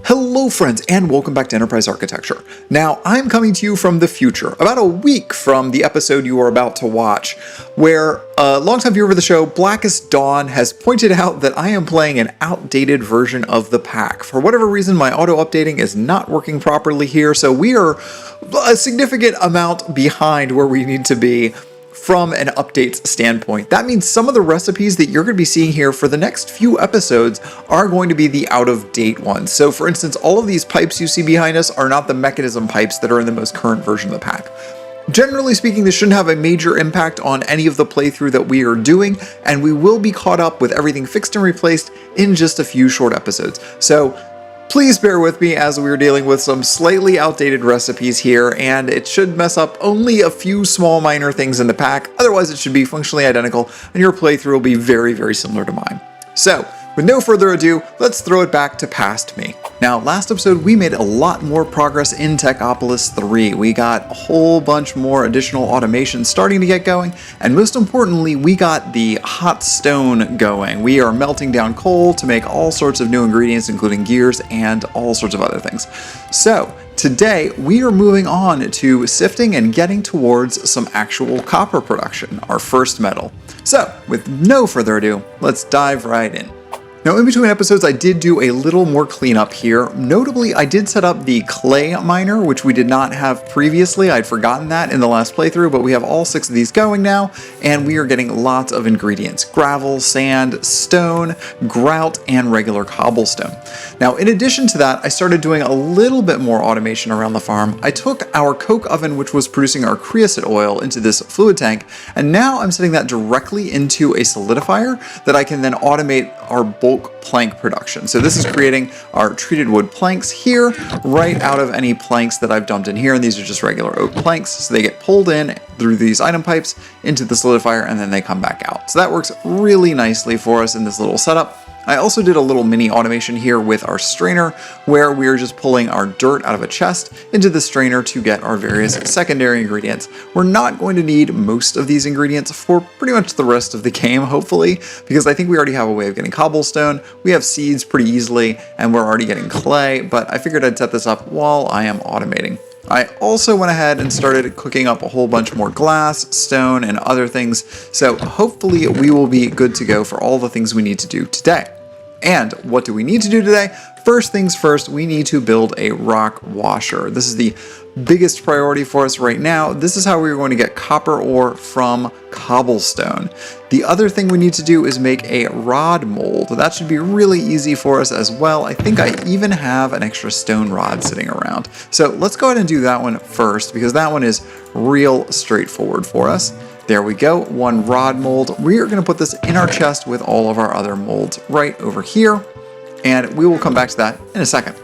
Hello friends and welcome back to Enterprise Architecture. Now I'm coming to you from the future, about a week from the episode you are about to watch, where a longtime viewer of the show, Blackest Dawn, has pointed out that I am playing an outdated version of the pack. For whatever reason, my auto updating is not working properly here, so we are a significant amount behind where we need to be from an updates standpoint. That means some of the recipes that you're going to be seeing here for the next few episodes are going to be the out-of-date ones. So for instance, all of these pipes you see behind us are not the mechanism pipes that are in the most current version of the pack. Generally speaking, this shouldn't have a major impact on any of the playthrough that we are doing, and we will be caught up with everything fixed and replaced in just a few short episodes. So please bear with me as we're dealing with some slightly outdated recipes here, and it should mess up only a few small minor things in the pack. Otherwise, it should be functionally identical, and your playthrough will be very, very similar to mine. So, with no further ado, let's throw it back to past me. Now, last episode, we made a lot more progress in Techopolis 3. We got a whole bunch more additional automation starting to get going, and most importantly, we got the hot stone going. We are melting down coal to make all sorts of new ingredients, including gears and all sorts of other things. So, today, we are moving on to sifting and getting towards some actual copper production, our first metal. So, with no further ado, let's dive right in. Now, in between episodes, I did do a little more cleanup here. Notably, I did set up the clay miner, which we did not have previously. I'd forgotten that in the last playthrough, but we have all 6 of these going now, and we are getting lots of ingredients: gravel, sand, stone, grout, and regular cobblestone. Now, in addition to that, I started doing a little bit more automation around the farm. I took our coke oven, which was producing our creosote oil, into this fluid tank, and now I'm setting that directly into a solidifier that I can then automate our bulk plank production. So this is creating our treated wood planks here, right out of any planks that I've dumped in here, and these are just regular oak planks, so they get pulled in through these item pipes into the solidifier, and then they come back out. So that works really nicely for us in this little setup. I also did a little mini automation here with our strainer, where we are just pulling our dirt out of a chest into the strainer to get our various secondary ingredients. We're not going to need most of these ingredients for pretty much the rest of the game, hopefully, because I think we already have a way of getting cobblestone, we have seeds pretty easily, and we're already getting clay, but I figured I'd set this up while I am automating. I also went ahead and started cooking up a whole bunch more glass, stone, and other things, so hopefully we will be good to go for all the things we need to do today. And what do we need to do today? First things first, we need to build a rock washer. This is the biggest priority for us right now. This is how we're going to get copper ore from cobblestone. The other thing we need to do is make a rod mold. That should be really easy for us as well. I think I even have an extra stone rod sitting around. So let's go ahead and do that one first, because that one is real straightforward for us. There we go, one rod mold. We are going to put this in our chest with all of our other molds right over here, and we will come back to that in a second.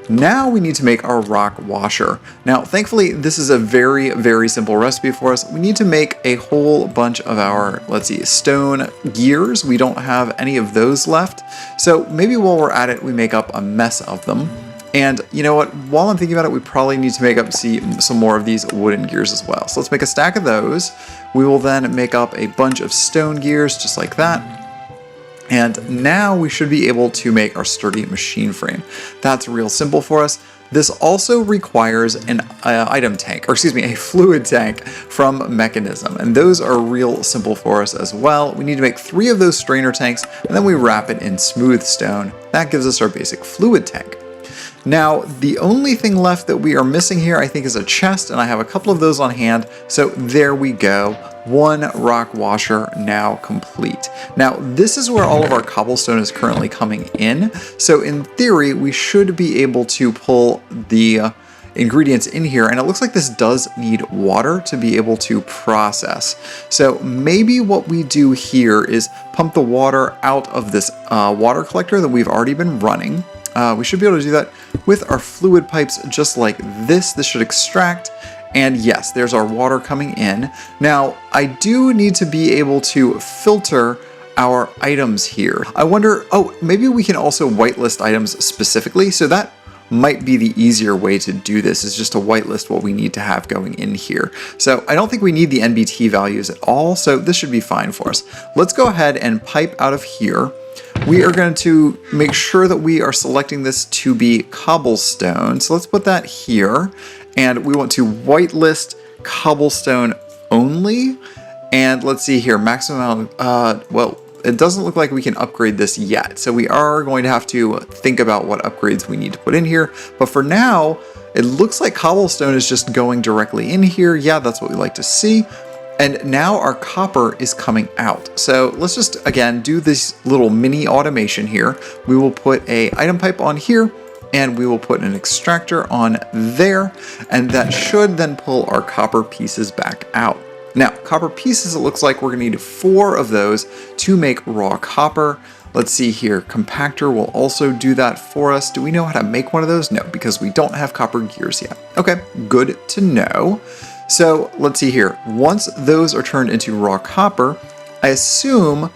Now we need to make our rock washer. Now, thankfully, this is a very, very simple recipe for us. We need to make a whole bunch of our, let's see, stone gears. We don't have any of those left, so maybe while we're at it, we make up a mess of them. And you know what, while I'm thinking about it, we probably need to make up some more of these wooden gears as well. So let's make a stack of those. We will then make up a bunch of stone gears just like that. And now we should be able to make our sturdy machine frame. That's real simple for us. This also requires an item tank, or excuse me, a fluid tank from Mechanism. And those are real simple for us as well. We need to make 3 of those strainer tanks, and then we wrap it in smooth stone. That gives us our basic fluid tank. Now, the only thing left that we are missing here, I think, is a chest, and I have a couple of those on hand, so there we go. One rock washer now complete. Now, this is where all of our cobblestone is currently coming in, so in theory, we should be able to pull the ingredients in here, and it looks like this does need water to be able to process. So maybe what we do here is pump the water out of this water collector that we've already been running. We should be able to do that with our fluid pipes just like this. This should extract, and yes, there's our water coming in. Now, I do need to be able to filter our items here. I wonder, oh, maybe we can also whitelist items specifically, so that might be the easier way to do this, is just to whitelist what we need to have going in here. So I don't think we need the NBT values at all, so this should be fine for us. Let's go ahead and pipe out of here. we are going to make sure that we are selecting this to be cobblestone. So let's put that here. And we want to whitelist cobblestone only. And let's see here, maximum amount, well, it doesn't look like we can upgrade this yet. So we are going to have to think about what upgrades we need to put in here. But for now, it looks like cobblestone is just going directly in here. Yeah, that's what we like to see. And now our copper is coming out. So let's just, again, do this little mini automation here. We will put a item pipe on here, and we will put an extractor on there, and that should then pull our copper pieces back out. Now, copper pieces, it looks like we're gonna need 4 of those to make raw copper. Let's see here, Compactor will also do that for us. Do we know how to make one of those? No, because we don't have copper gears yet. Okay, good to know. So let's see here, once those are turned into raw copper, I assume,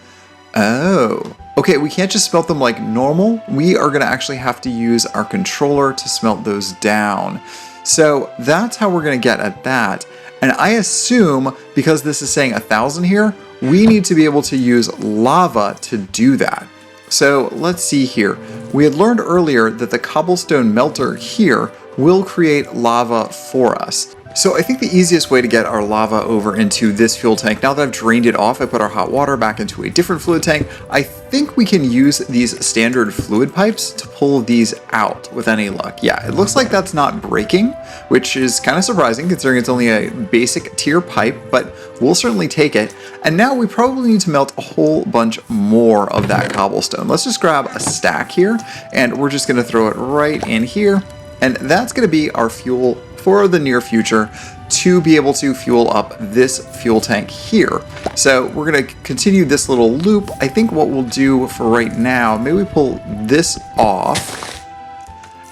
oh, okay, we can't just smelt them like normal. We are gonna actually have to use our controller to smelt those down. So that's how we're gonna get at that. And I assume, because this is saying 1,000 here, we need to be able to use lava to do that. So let's see here. We had learned earlier that the cobblestone melter here will create lava for us. So I think the easiest way to get our lava over into this fuel tank, now that I've drained it off, I put our hot water back into a different fluid tank, I think we can use these standard fluid pipes to pull these out with any luck. Yeah, it looks like that's not breaking, which is kind of surprising considering it's only a basic tier pipe, but we'll certainly take it. And now we probably need to melt a whole bunch more of that cobblestone. Let's just grab a stack here, and we're just gonna throw it right in here. And that's gonna be our fuel for the near future to be able to fuel up this fuel tank here. So we're gonna continue this little loop. I think what we'll do for right now, maybe we pull this off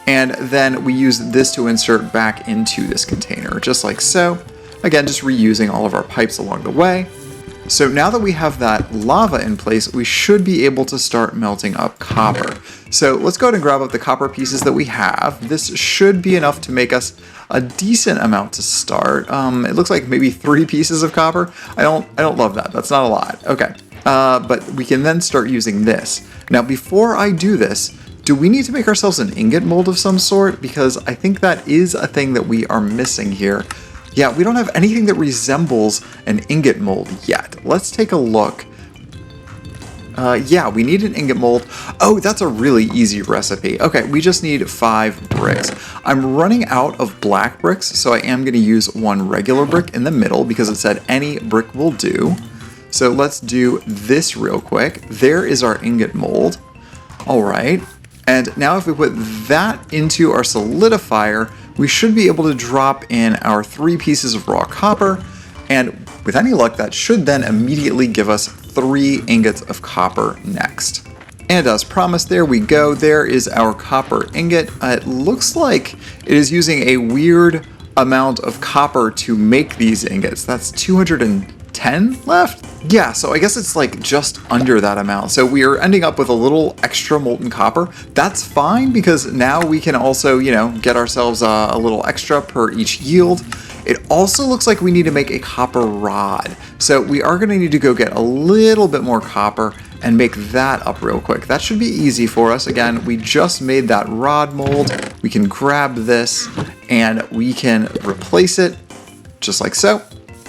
and then we use this to insert back into this container, just like so. Again, just reusing all of our pipes along the way. So now that we have that lava in place, we should be able to start melting up copper. So let's go ahead and grab up the copper pieces that we have. This should be enough to make us a decent amount to start. It looks like maybe 3 pieces of copper. I don't love that. That's not a lot. Okay, but we can then start using this. Now, before I do this, do we need to make ourselves an ingot mold of some sort? Because I think that is a thing that we are missing here. Yeah, we don't have anything that resembles an ingot mold yet. Let's take a look. Yeah, we need an ingot mold. Oh, that's a really easy recipe. Okay, we just need 5 bricks. I'm running out of black bricks, so I am gonna use 1 regular brick in the middle because it said any brick will do. So let's do this real quick. There is our ingot mold. All right, and now if we put that into our solidifier, we should be able to drop in our 3 pieces of raw copper, and with any luck, that should then immediately give us 3 ingots of copper next. And as promised, there we go. There is our copper ingot. It looks like it is using a weird amount of copper to make these ingots. That's 210 left? Yeah, so I guess it's like just under that amount. So we are ending up with a little extra molten copper. That's fine because now we can also, you know, get ourselves a little extra per each yield. It also looks like we need to make a copper rod. So we are gonna need to go get a little bit more copper and make that up real quick. That should be easy for us. Again, we just made that rod mold. We can grab this and we can replace it just like so.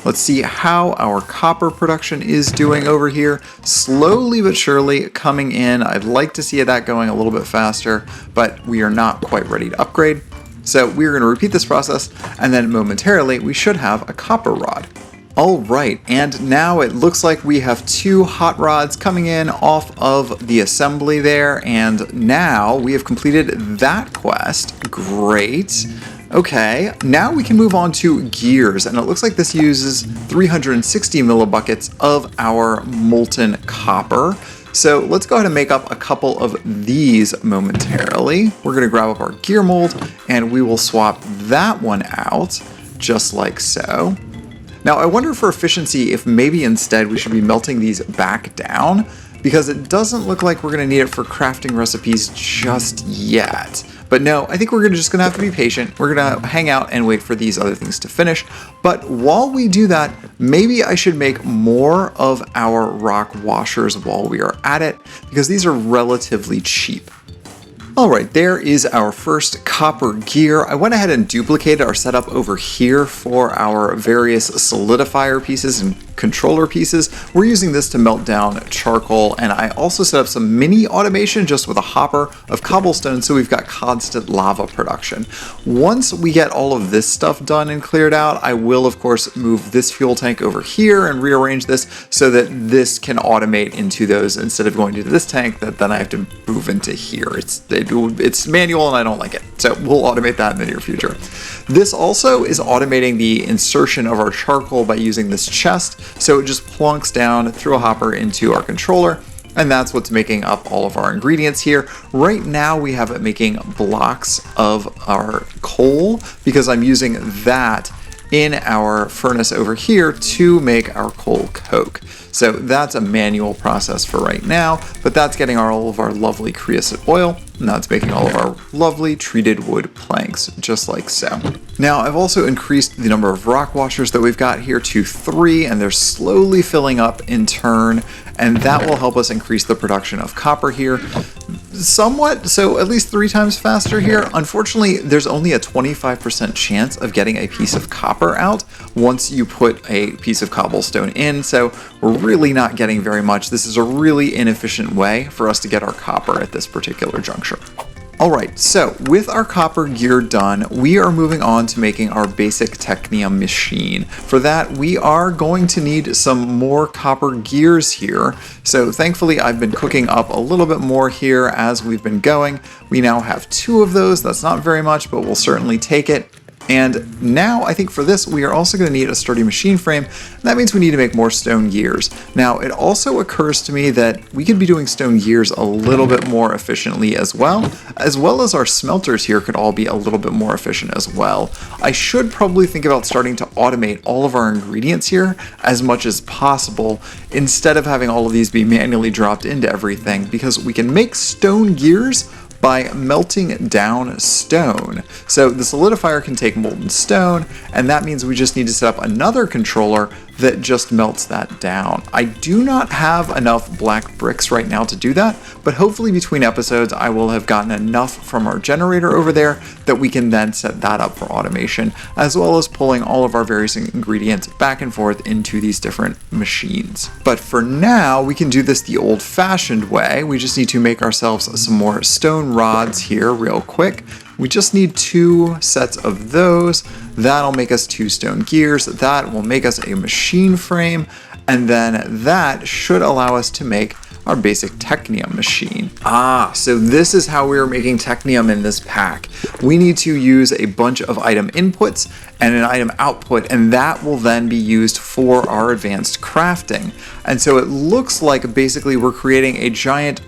Let's see how our copper production is doing over here. Slowly but surely coming in. I'd like to see that going a little bit faster, but we are not quite ready to upgrade. So we're going to repeat this process, and then momentarily we should have a copper rod. All right, and now it looks like we have 2 hot rods coming in off of the assembly there, and now we have completed that quest. Great. Okay, now we can move on to gears, and it looks like this uses 360 millibuckets of our molten copper. So let's go ahead and make up a couple of these momentarily. We're gonna grab up our gear mold and we will swap that one out just like so. Now I wonder for efficiency if maybe instead we should be melting these back down because it doesn't look like we're gonna need it for crafting recipes just yet. But no, I think we're just gonna have to be patient. We're gonna hang out and wait for these other things to finish. But while we do that, maybe I should make more of our rock washers while we are at it, because these are relatively cheap. Alright, there is our first copper gear. I went ahead and duplicated our setup over here for our various solidifier pieces and controller pieces. We're using this to melt down charcoal, and I also set up some mini automation just with a hopper of cobblestone, so we've got constant lava production. Once we get all of this stuff done and cleared out, I will of course move this fuel tank over here and rearrange this so that this can automate into those instead of going to this tank that then I have to move into here. It's manual and I don't like it, so we'll automate that in the near future. This also is automating the insertion of our charcoal by using this chest, so it just plunks down through a hopper into our controller, and that's what's making up all of our ingredients here. Right now we have it making blocks of our coal because I'm using that in our furnace over here to make our coal coke. So that's a manual process for right now, but that's getting all of our lovely creosote oil, and that's making all of our lovely treated wood planks, just like so. Now I've also increased the number of rock washers that we've got here to 3, and they're slowly filling up in turn, and that will help us increase the production of copper here somewhat, so at least 3 times faster here. Unfortunately, there's only a 25% chance of getting a piece of copper out once you put a piece of cobblestone in, so we're really not getting very much. This is a really inefficient way for us to get our copper at this particular juncture. Alright, so with our copper gear done, we are moving on to making our basic Technium machine. For that, we are going to need some more copper gears here. So thankfully, I've been cooking up a little bit more here as we've been going. We now have 2 of those. That's not very much, but we'll certainly take it. And now I think for this, we are also going to need a sturdy machine frame. That means we need to make more stone gears. Now, it also occurs to me that we could be doing stone gears a little bit more efficiently as well as our smelters here could all be a little bit more efficient as well. I should probably think about starting to automate all of our ingredients here as much as possible instead of having all of these be manually dropped into everything, because we can make stone gears by melting down stone. So the solidifier can take molten stone, and that means we just need to set up another controller that just melts that down. I do not have enough black bricks right now to do that, but hopefully between episodes I will have gotten enough from our generator over there that we can then set that up for automation, as well as pulling all of our various ingredients back and forth into these different machines. But for now, we can do this the old-fashioned way. We just need to make ourselves some more stone rods here real quick. We just need 2 sets of those. That'll make us 2 stone gears. That will make us a machine frame. And then that should allow us to make our basic Technium machine. So this is how we're making Technium in this pack. We need to use a bunch of item inputs and an item output, and that will then be used for our advanced crafting. And so it looks like basically we're creating a giant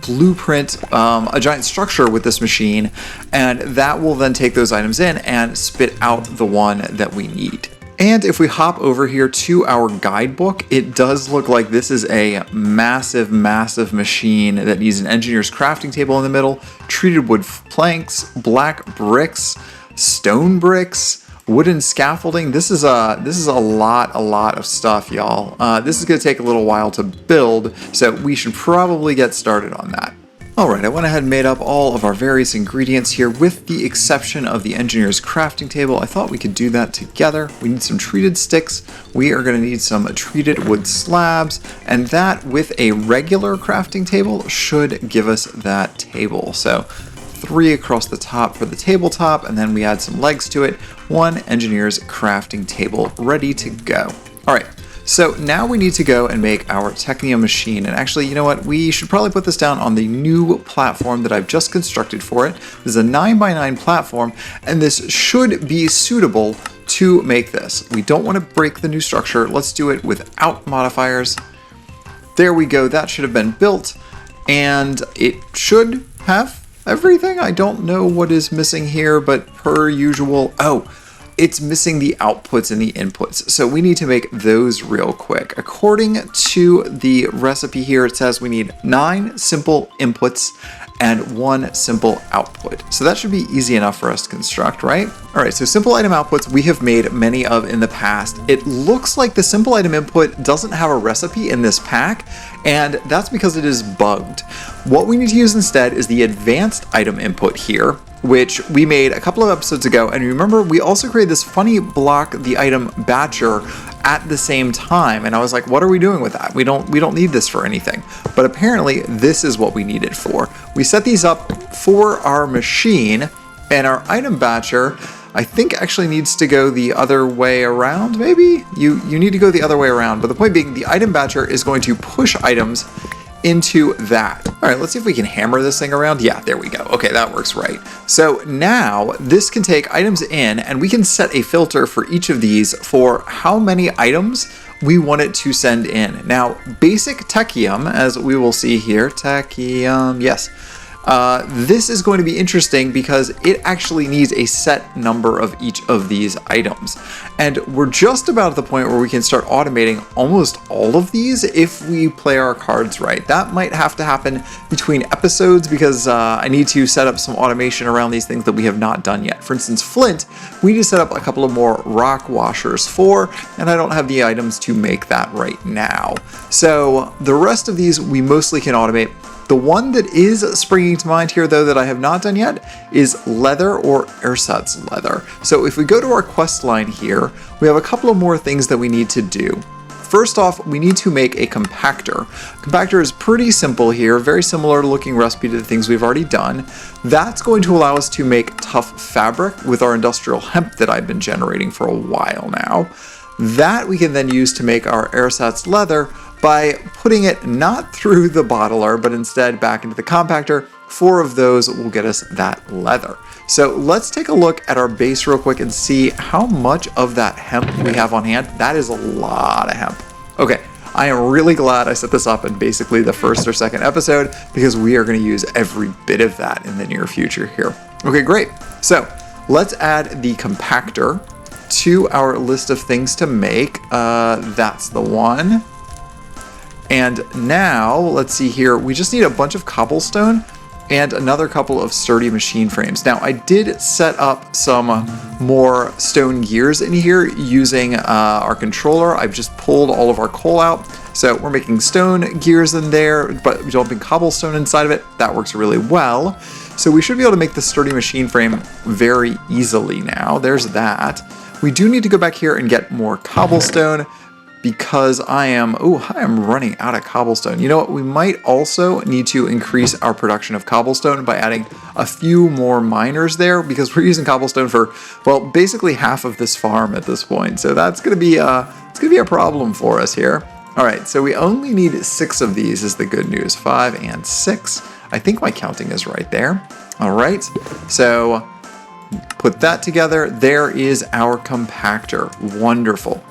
blueprint, a giant structure with this machine, and that will then take those items in and spit out the one that we need. And if we hop over here to our guidebook, it does look like this is a massive machine that needs an engineer's crafting table in the middle, treated wood planks, black bricks, stone bricks, wooden scaffolding. This is a lot of stuff, y'all. This is going to take a little while to build, so we should probably get started on that. Alright, I went ahead and made up all of our various ingredients here with the exception of the engineer's crafting table. I thought we could do that together. We need some treated sticks, we are going to need some treated wood slabs, and that with a regular crafting table should give us that table. So 3 across the top for the tabletop, and then we add some legs to it. 1 engineer's crafting table ready to go. Alright. So now we need to go and make our Technium machine, and actually, you know what, we should probably put this down on the new platform that I've just constructed for it. This is a 9x9 platform, and this should be suitable to make this. We don't want to break the new structure. Let's do it without modifiers. There we go, that should have been built, and it should have everything. I don't know what is missing here, but per usual, it's missing the outputs and the inputs. So we need to make those real quick. According to the recipe here, it says we need 9 simple inputs and one simple output. So that should be easy enough for us to construct, right? All right, so simple item outputs we have made many of in the past. It looks like the simple item input doesn't have a recipe in this pack, and that's because it is bugged. What we need to use instead is the advanced item input here, which we made a couple of episodes ago. And remember, we also created this funny block, the item batcher, at the same time. And I was like, what are we doing with that? We don't need this for anything. But apparently this is what we need it for. We set these up for our machine, and our item batcher, I think, actually needs to go the other way around, maybe? You need to go the other way around. But the point being, the item batcher is going to push items into that. All right, let's see if we can hammer this thing around. Yeah, there we go. Okay, that works right. So now this can take items in, and we can set a filter for each of these for how many items we want it to send in. Now, basic Technium, as we will see here, Technium, yes. This is going to be interesting because it actually needs a set number of each of these items. And we're just about at the point where we can start automating almost all of these if we play our cards right. That might have to happen between episodes because I need to set up some automation around these things that we have not done yet. For instance, flint, we need to set up a couple of more rock washers for, and I don't have the items to make that right now. So the rest of these we mostly can automate. The one that is springing to mind here, though, that I have not done yet is leather or Ersatz leather. So if we go to our quest line here, we have a couple of more things that we need to do. First off, we need to make a compactor. Compactor is pretty simple here, very similar looking recipe to the things we've already done. That's going to allow us to make tough fabric with our industrial hemp that I've been generating for a while now. That we can then use to make our Ersatz leather by putting it not through the bottler, but instead back into the compactor. 4 of those will get us that leather. So let's take a look at our base real quick and see how much of that hemp we have on hand. That is a lot of hemp. Okay, I am really glad I set this up in basically the first or second episode because we are going to use every bit of that in the near future here. Okay, great. So let's add the compactor to our list of things to make. That's the one. And now, let's see here, we just need a bunch of cobblestone and another couple of sturdy machine frames. Now, I did set up some more stone gears in here using our controller. I've just pulled all of our coal out. So we're making stone gears in there, but dumping cobblestone inside of it. That works really well. So we should be able to make the sturdy machine frame very easily now. There's that. We do need to go back here and get more cobblestone, because I am running out of cobblestone. You know what? We might also need to increase our production of cobblestone by adding a few more miners there, because we're using cobblestone for, well, basically half of this farm at this point. So that's going to be a problem for us here. All right, so we only need 6 of these is the good news. 5 and 6. I think my counting is right there. All right, so put that together. There is our compactor. Wonderful.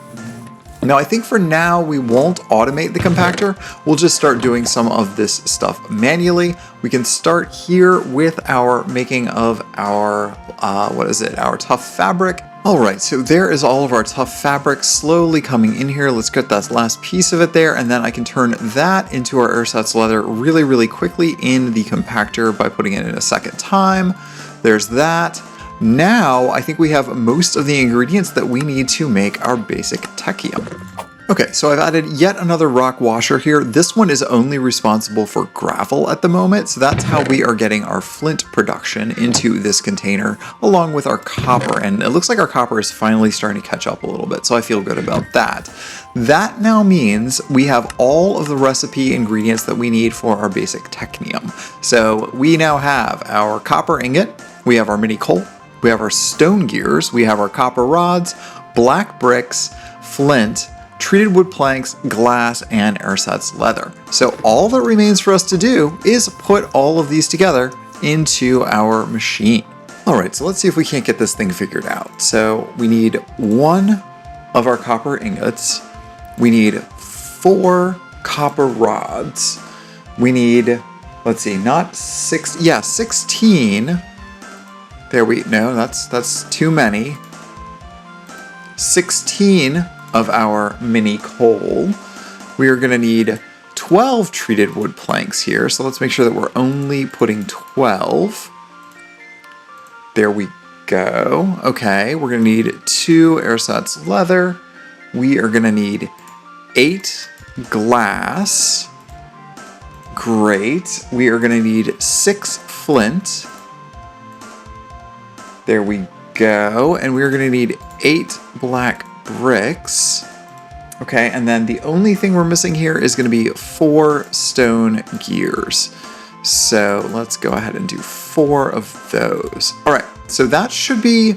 Now, I think for now we won't automate the compactor. We'll just start doing some of this stuff manually. We can start here with our making of our, our tough fabric. All right, so there is all of our tough fabric slowly coming in here. Let's get that last piece of it there, and then I can turn that into our Ersatz leather really, really quickly in the compactor by putting it in a second time. There's that. Now, I think we have most of the ingredients that we need to make our basic Technium. Okay, so I've added yet another rock washer here. This one is only responsible for gravel at the moment, so that's how we are getting our flint production into this container, along with our copper. And it looks like our copper is finally starting to catch up a little bit, so I feel good about that. That now means we have all of the recipe ingredients that we need for our basic Technium. So we now have our copper ingot, we have our mini coal, we have our stone gears, we have our copper rods, black bricks, flint, treated wood planks, glass, and Ersatz leather. So all that remains for us to do is put all of these together into our machine. All right, so let's see if we can't get this thing figured out. So we need 1 of our copper ingots. We need 4 copper rods. We need, let's see, not 6, yeah, 16. No, that's too many. 16 of our mini coal. We are going to need 12 treated wood planks here. So let's make sure that we're only putting 12. There we go. Okay, we're going to need 2 Ersatz leather. We are going to need 8 glass. Great. We are going to need 6 flint. There we go. And we're going to need 8 black bricks. Okay, and then the only thing we're missing here is going to be 4 stone gears. So let's go ahead and do 4 of those. All right, so that should be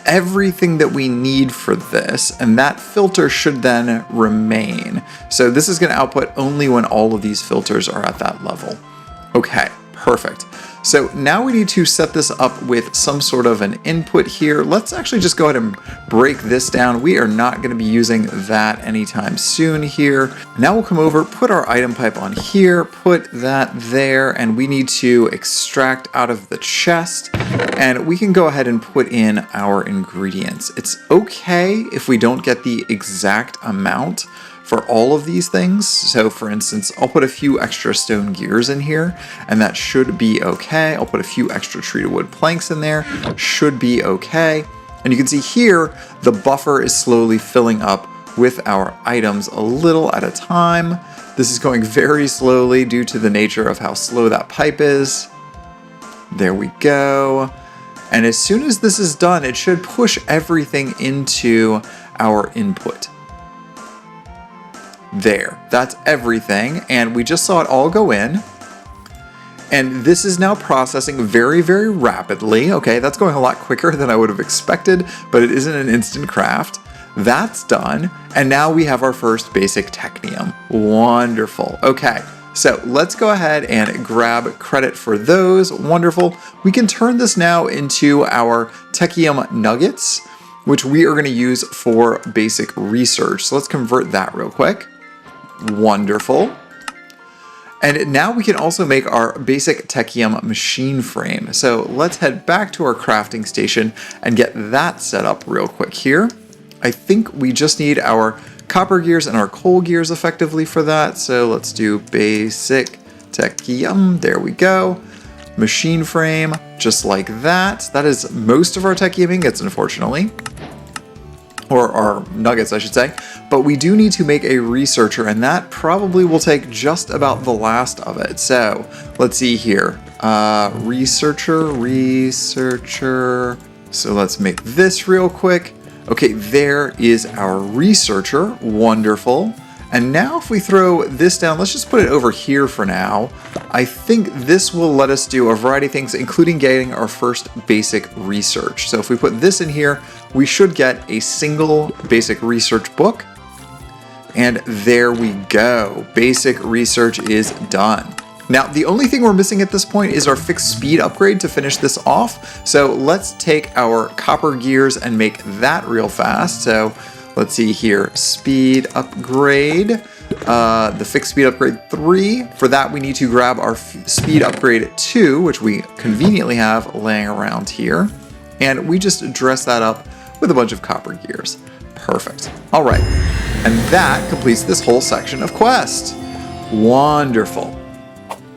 everything that we need for this, and that filter should then remain. So this is going to output only when all of these filters are at that level. Okay, perfect. So now we need to set this up with some sort of an input here. Let's actually just go ahead and break this down. We are not going to be using that anytime soon here. Now we'll come over, put our item pipe on here, put that there, and we need to extract out of the chest, and we can go ahead and put in our ingredients. It's okay if we don't get the exact amount for all of these things. So for instance, I'll put a few extra stone gears in here, and that should be okay. I'll put a few extra treated wood planks in there, should be okay. And you can see here, the buffer is slowly filling up with our items a little at a time. This is going very slowly due to the nature of how slow that pipe is. There we go. And as soon as this is done, it should push everything into our input. There, that's everything, and we just saw it all go in, and this is now processing very, very rapidly. Okay, that's going a lot quicker than I would have expected, but it isn't an instant craft. That's done, and now we have our first basic Technium. Wonderful. Okay, so let's go ahead and grab credit for those. Wonderful. We can turn this now into our Technium nuggets, which we are going to use for basic research. So let's convert that real quick. Wonderful. And now we can also make our basic Technium machine frame. So let's head back to our crafting station and get that set up real quick here. I think we just need our copper gears and our coal gears effectively for that. So let's do basic Technium. There we go. Machine frame, just like that. That is most of our Technium ingots, unfortunately. Or our nuggets, I should say. But we do need to make a researcher, and that probably will take just about the last of it. So let's see here. Researcher. So let's make this real quick. Okay, there is our researcher. Wonderful. And now if we throw this down, let's just put it over here for now. I think this will let us do a variety of things, including getting our first basic research. So if we put this in here, we should get a single basic research book. And there we go. Basic research is done. Now, the only thing we're missing at this point is our fixed speed upgrade to finish this off. So let's take our copper gears and make that real fast. So let's see here, speed upgrade, the fixed speed upgrade 3. For that, we need to grab our speed upgrade 2, which we conveniently have laying around here. And we just dress that up with a bunch of copper gears. Perfect. All right. And that completes this whole section of quest. Wonderful.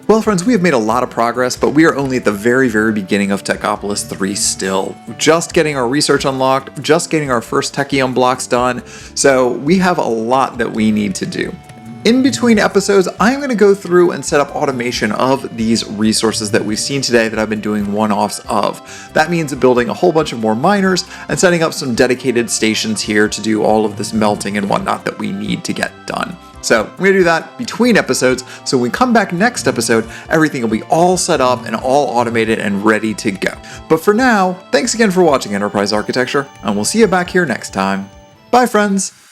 Well, friends, we have made a lot of progress, but we are only at the very, very beginning of Techopolis 3 still. Just getting our research unlocked, just getting our first Technium blocks done, so we have a lot that we need to do. In between episodes, I'm going to go through and set up automation of these resources that we've seen today that I've been doing one-offs of. That means building a whole bunch of more miners and setting up some dedicated stations here to do all of this melting and whatnot that we need to get done. So I'm going to do that between episodes, so when we come back next episode, everything will be all set up and all automated and ready to go. But for now, thanks again for watching Enterprise Architecture, and we'll see you back here next time. Bye, friends!